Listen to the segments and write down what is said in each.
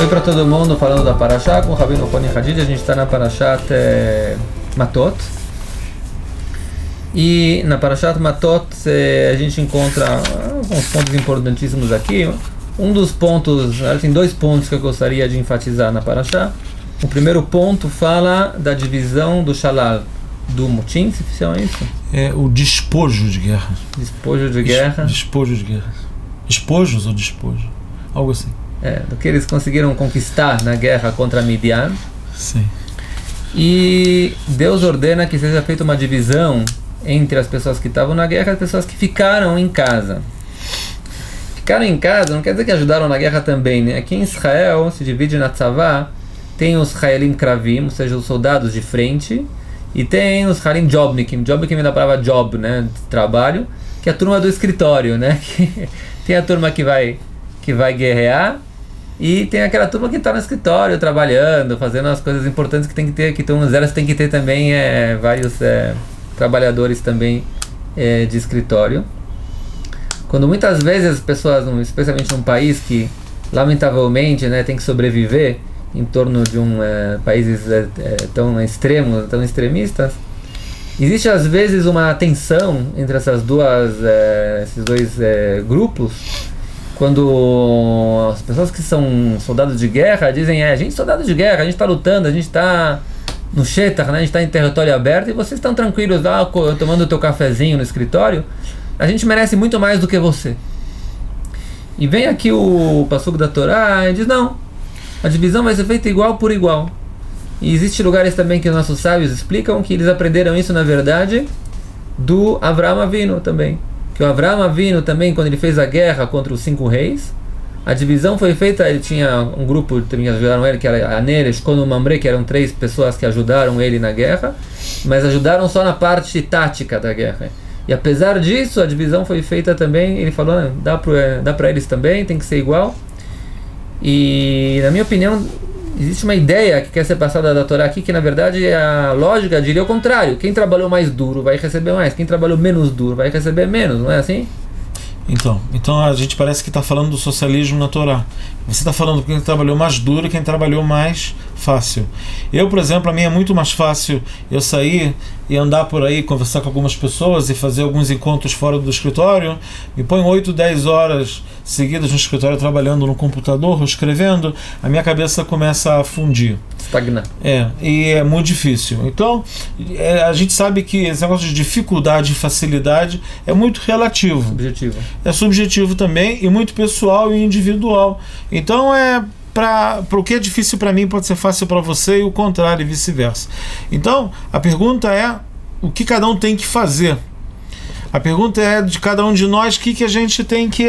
Oi para todo mundo, falando da Parashá com o Rabino Roni Hadid. A gente está na Parashat Matot. E na Parashat Matot a gente encontra alguns pontos importantíssimos aqui. Um dos pontos, tem dois pontos que eu gostaria de enfatizar na Parashá. O primeiro ponto fala da divisão do Shalal, do Mutim, se fizer isso? É o despojo de guerra. Despojo de guerra. Despojo de guerra. Espojos ou despojo? Algo assim. Do que eles conseguiram conquistar na guerra contra Midian. Sim. E Deus ordena que seja feita uma divisão entre as pessoas que estavam na guerra e as pessoas que ficaram em casa. Ficaram em casa não quer dizer que ajudaram na guerra também, né? Aqui em Israel se divide na Tzavá, tem os Hayalim Kravim, ou seja, os soldados de frente, e tem os Hayalim Jobnikim. Jobnikim é da palavra job, né? Trabalho, que é a turma do escritório, né? Tem a turma que vai guerrear, e tem aquela turma que está no escritório trabalhando, fazendo as coisas importantes que tem que ter, que um exército tem que ter também vários trabalhadores também de escritório. Quando muitas vezes as pessoas, especialmente num país que lamentavelmente, né, tem que sobreviver em torno de países tão extremos, tão extremistas, existe às vezes uma tensão entre esses dois grupos. Quando as pessoas que são soldados de guerra dizem, a gente é soldado de guerra, a gente está lutando, a gente está no Shetar, né? A gente está em território aberto e vocês estão tranquilos lá, tomando o teu cafezinho no escritório, a gente merece muito mais do que você. E vem aqui o Passuco da Torá e diz, não, a divisão vai ser feita igual por igual. E existem lugares também que os nossos sábios explicam que eles aprenderam isso, na verdade, do Avraham Avinu também. Que o Avraham Avinu também, quando ele fez a guerra contra os 5 reis, a divisão foi feita, ele tinha um grupo também que ajudaram ele, que era Aner, Eshkon e Mamre, que eram 3 pessoas que ajudaram ele na guerra, mas ajudaram só na parte tática da guerra. E apesar disso, a divisão foi feita também, ele falou, dá para eles também, tem que ser igual. E na minha opinião, existe uma ideia que quer ser passada da Torá aqui, que na verdade a lógica diria o contrário. Quem trabalhou mais duro vai receber mais, quem trabalhou menos duro vai receber menos, não é assim? Então a gente parece que está falando do socialismo na Torá. Você está falando quem trabalhou mais duro e quem trabalhou mais fácil. Eu, por exemplo, a mim é muito mais fácil eu sair e andar por aí, conversar com algumas pessoas e fazer alguns encontros fora do escritório. Me ponho 8, 10 horas seguidas no escritório trabalhando no computador, escrevendo, a minha cabeça começa a fundir. Estagnar. E é muito difícil. Então, a gente sabe que esse negócio de dificuldade e facilidade é muito relativo. Subjetivo. É subjetivo também e muito pessoal e individual. Então, para o que é difícil para mim pode ser fácil para você e o contrário, e vice-versa. Então, a pergunta é o que cada um tem que fazer. A pergunta é de cada um de nós o que a gente tem que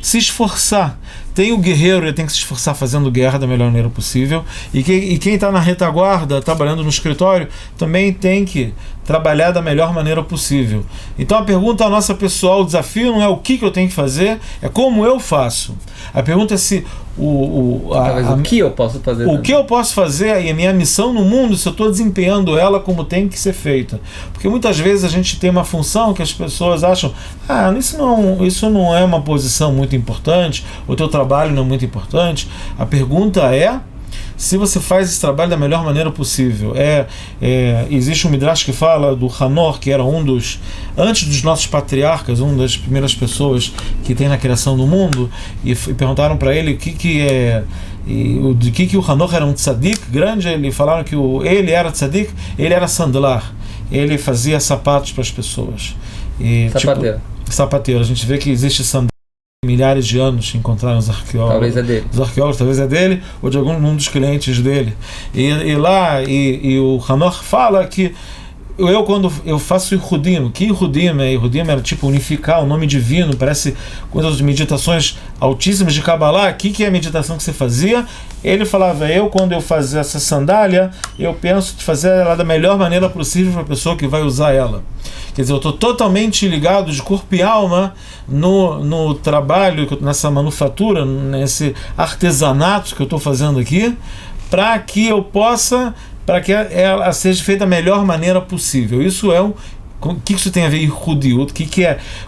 se esforçar. Tem o guerreiro, ele tem que se esforçar fazendo guerra da melhor maneira possível. E quem está na retaguarda, trabalhando no escritório, também tem que trabalhar da melhor maneira possível. Então a pergunta nossa pessoal, o desafio não é o que eu tenho que fazer, é como eu faço. A pergunta é se o que eu posso fazer. O que eu posso fazer e a minha missão no mundo, se eu estou desempenhando ela como tem que ser feita. Porque muitas vezes a gente tem uma função que as pessoas acham, isso não é uma posição muito importante, o teu trabalho não é muito importante. A pergunta é se você faz esse trabalho da melhor maneira possível. Existe um Midrash que fala do Hanor, que era antes dos nossos patriarcas, uma das primeiras pessoas que tem na criação do mundo, e perguntaram para ele de que o Hanor era um tzadik grande. Ele falaram que ele era tzadik, ele era sandlar, ele fazia sapatos para as pessoas. Sapateiro. A gente vê que existe sandália. Milhares de anos encontraram os arqueólogos. Talvez é dele. Os arqueólogos, talvez é dele ou de um dos clientes dele. E o Hanor fala que quando eu faço Ihudim, que Ihudim era tipo unificar o nome divino, parece coisas de meditações altíssimas de Kabbalah. Que é a meditação que você fazia? Ele falava, quando eu fazia essa sandália, eu penso de fazer ela da melhor maneira possível para a pessoa que vai usar ela. Quer dizer, eu estou totalmente ligado de corpo e alma no trabalho, nessa manufatura, nesse artesanato que eu estou fazendo aqui, para que ela seja feita da melhor maneira possível. Isso é O que isso tem a ver com Yudiut?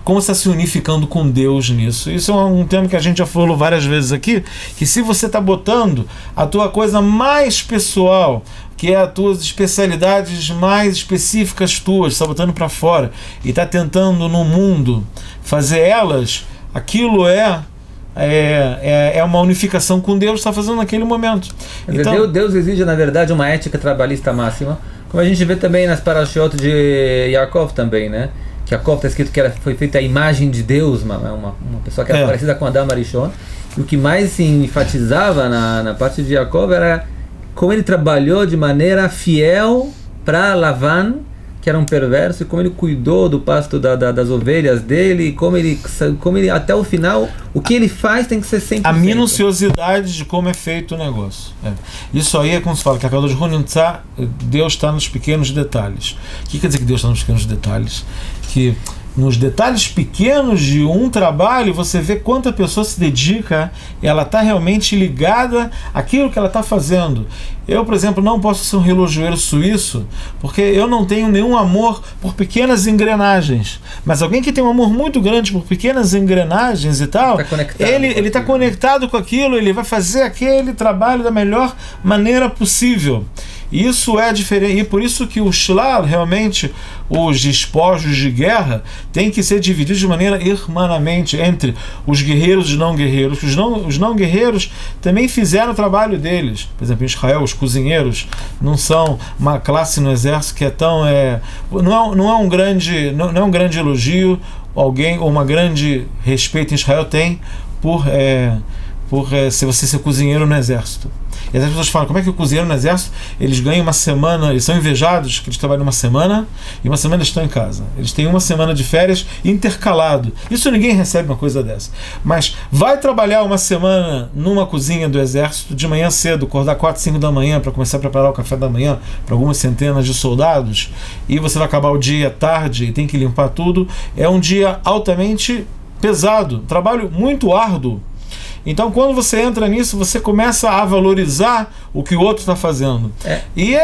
Como está se unificando com Deus nisso? Isso é um tema que a gente já falou várias vezes aqui, que se você está botando a tua coisa mais pessoal, que é as tuas especialidades mais específicas tuas, está botando para fora e está tentando no mundo fazer elas, aquilo é uma unificação com Deus, está fazendo naquele momento. Então, Deus exige, na verdade, uma ética trabalhista máxima, como a gente vê também nas parashiot de Yaakov também, né? Que Yaakov está escrito que foi feita a imagem de Deus, uma pessoa que era parecida com Adam Arishon, e o que mais se enfatizava na parte de Yaakov era como ele trabalhou de maneira fiel para Lavan, que era um perverso, e como ele cuidou do pasto das ovelhas dele, e como ele até o final, o que ele faz tem que ser 100%. A minuciosidade de como é feito o negócio. Isso aí é como se fala, que a Kadosh Hunimtza, Deus está nos pequenos detalhes. O que quer dizer que Deus está nos pequenos detalhes? Que nos detalhes pequenos de um trabalho, você vê quanta pessoa se dedica, ela está realmente ligada àquilo que ela está fazendo. Eu, por exemplo, não posso ser um relojoeiro suíço, porque eu não tenho nenhum amor por pequenas engrenagens. Mas alguém que tem um amor muito grande por pequenas engrenagens e tal, ele está conectado com aquilo, ele vai fazer aquele trabalho da melhor maneira possível. Isso é diferente, e por isso que o shlal, realmente, os despojos de guerra, tem que ser divididos de maneira irmanamente entre os guerreiros e os não guerreiros. Os não guerreiros também fizeram o trabalho deles. Por exemplo, em Israel, os cozinheiros não são uma classe no exército que é tão... não é um grande elogio, alguém, ou uma grande respeito em Israel tem por se você ser cozinheiro no exército. E as pessoas falam, como é que o cozinheiro no exército, eles ganham uma semana, eles são invejados que eles trabalham uma semana e uma semana eles estão em casa. Eles têm uma semana de férias intercalado. Isso ninguém recebe uma coisa dessa. Mas vai trabalhar uma semana numa cozinha do exército de manhã cedo, acordar 4, 5 da manhã para começar a preparar o café da manhã para algumas centenas de soldados, e você vai acabar o dia tarde e tem que limpar tudo. É um dia altamente pesado, trabalho muito árduo. Então, quando você entra nisso, você começa a valorizar o que o outro está fazendo. E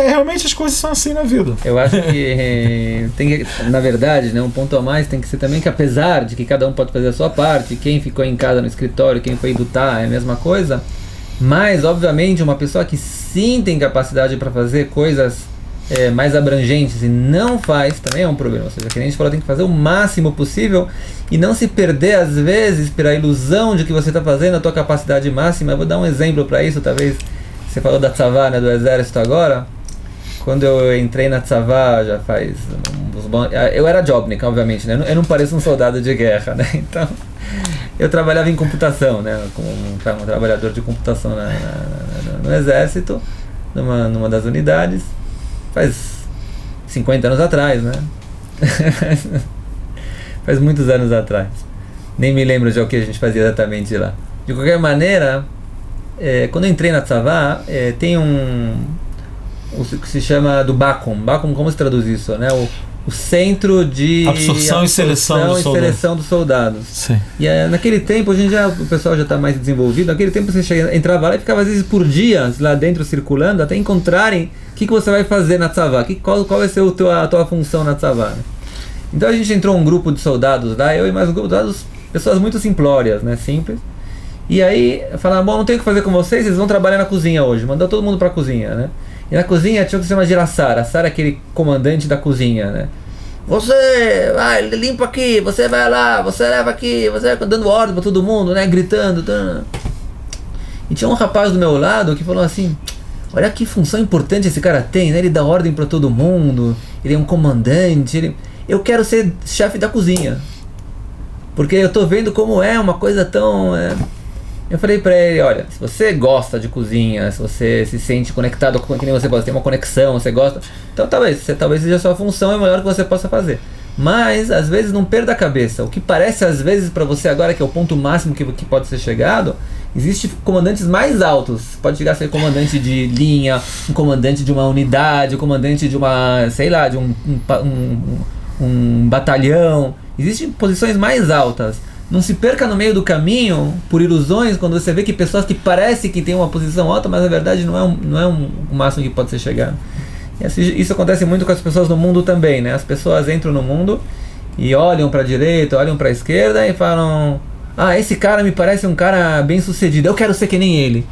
realmente as coisas são assim na vida. Eu acho que tem que, na verdade, né, um ponto a mais tem que ser também que, apesar de que cada um pode fazer a sua parte, quem ficou em casa no escritório, quem foi lutar, é a mesma coisa, mas, obviamente, uma pessoa que sim tem capacidade para fazer coisas mais abrangentes e não faz, também é um problema. Ou seja, que a gente falou, tem que fazer o máximo possível e não se perder, às vezes, pela ilusão de que você está fazendo a tua capacidade máxima. Eu vou dar um exemplo para isso. Talvez você falou da tzavá, né, do exército agora. Quando eu entrei na tzavá, já faz eu era jobnik, obviamente, né? Eu não pareço um soldado de guerra, né? Então, eu trabalhava em computação, né? Como um trabalhador de computação no exército, numa das unidades. Faz 50 anos atrás, né? Faz muitos anos atrás. Nem me lembro de o que a gente fazia exatamente lá. De qualquer maneira, quando eu entrei na tzavá, tem o que se chama do Bakum. Bakum, como se traduz isso, né? O centro de absorção e seleção dos soldados. Sim. E naquele tempo, hoje em dia o pessoal já está mais desenvolvido. Naquele tempo você entrava lá e ficava às vezes por dias lá dentro circulando até encontrarem o que você vai fazer na tzavá, qual vai ser a tua função na tzavá, né? Então a gente entrou um grupo de soldados lá, eu e mais um grupo de soldados, pessoas muito simplórias, né, simples. E aí falaram, bom, não tem o que fazer com vocês, eles vão trabalhar na cozinha hoje. Mandou todo mundo para a cozinha, né? E na cozinha tinha o que se chama Girassara. A Sara é aquele comandante da cozinha, né? Você vai, limpa aqui, você vai lá, você leva aqui, você vai dando ordem para todo mundo, né? Gritando. E tinha um rapaz do meu lado que falou assim, olha que função importante esse cara tem, né? Ele dá ordem para todo mundo, ele é um comandante, eu quero ser chefe da cozinha. Porque eu tô vendo como é uma coisa tão... Eu falei pra ele, olha, se você gosta de cozinha, se você se sente conectado com quem você gosta, tem uma conexão, você gosta, então talvez seja a sua função, é o melhor que você possa fazer. Mas, às vezes, não perda a cabeça. O que parece, às vezes, para você agora, que é o ponto máximo que pode ser chegado, existem comandantes mais altos. Pode chegar a ser comandante de linha, um comandante de uma unidade, um comandante de uma, sei lá, de um batalhão. Existem posições mais altas. Não se perca no meio do caminho por ilusões quando você vê que pessoas que parecem que têm uma posição alta, mas na verdade não é o máximo que pode ser chegado. E isso acontece muito com as pessoas no mundo também, né? As pessoas entram no mundo e olham para a direita, olham para a esquerda e falam: ah, esse cara me parece um cara bem sucedido, eu quero ser que nem ele.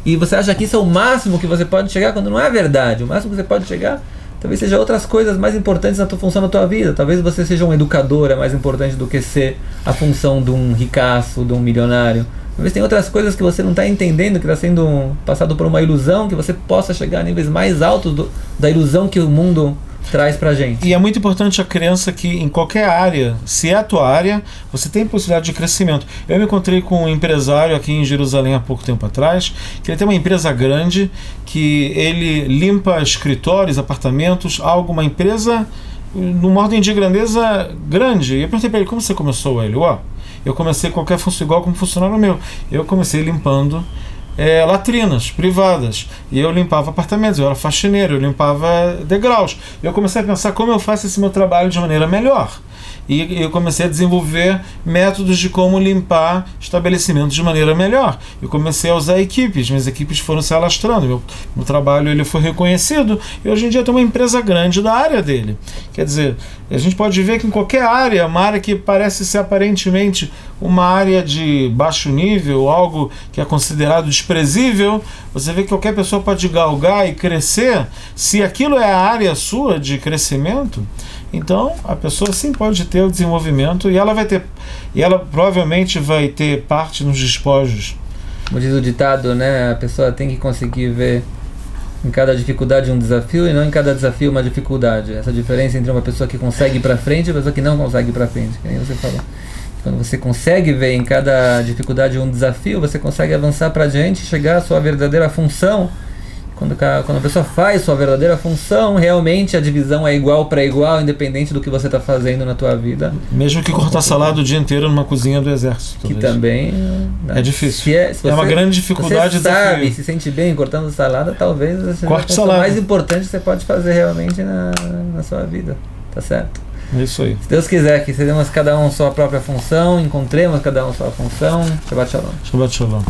E você acha que isso é o máximo que você pode chegar, quando não é verdade. O máximo que você pode chegar talvez seja outras coisas mais importantes na tua função, na tua vida. Talvez você seja um educador, é mais importante do que ser a função de um ricaço, de um milionário. Talvez tem outras coisas que você não está entendendo, que está sendo passado por uma ilusão, que você possa chegar a níveis mais altos da ilusão que o mundo traz pra gente. E é muito importante a crença que em qualquer área, se é a tua área, você tem possibilidade de crescimento. Eu me encontrei com um empresário aqui em Jerusalém há pouco tempo atrás, que ele tem uma empresa grande, que ele limpa escritórios, apartamentos, uma empresa numa ordem de grandeza grande. E eu perguntei para ele: como você começou? Ele: eu comecei qualquer função igual como funcionário meu. Eu comecei limpando latrinas privadas, e eu limpava apartamentos, eu era faxineiro, eu limpava degraus. Eu comecei a pensar como eu faço esse meu trabalho de maneira melhor, e eu comecei a desenvolver métodos de como limpar estabelecimentos de maneira melhor. Eu comecei a usar equipes, minhas equipes foram se alastrando, meu trabalho ele foi reconhecido, e hoje em dia tem uma empresa grande da área dele. Quer dizer, a gente pode ver que em qualquer área, uma área que parece ser aparentemente uma área de baixo nível, algo que é considerado desprezível, você vê que qualquer pessoa pode galgar e crescer. Se aquilo é a área sua de crescimento, então a pessoa sim pode ter o desenvolvimento, e ela provavelmente vai ter parte nos despojos. Como diz o ditado, né? A pessoa tem que conseguir ver em cada dificuldade um desafio, e não em cada desafio uma dificuldade. Essa diferença entre uma pessoa que consegue ir para frente e uma pessoa que não consegue ir para frente, que nem você falou. Quando você consegue ver em cada dificuldade um desafio, você consegue avançar para diante e chegar à sua verdadeira função. Quando a pessoa faz sua verdadeira função, realmente a divisão é igual para igual, independente do que você está fazendo na tua vida. Mesmo que cortar salada o dia inteiro numa cozinha do exército. Que também é difícil. Se você, uma grande dificuldade. Você sabe, se sente bem cortando salada, talvez seja a coisa mais importante que você pode fazer realmente na sua vida. Tá certo? É isso aí. Se Deus quiser que sejamos cada um sua própria função, encontremos cada um sua função. Shabbat Shalom. Shabbat Shalom.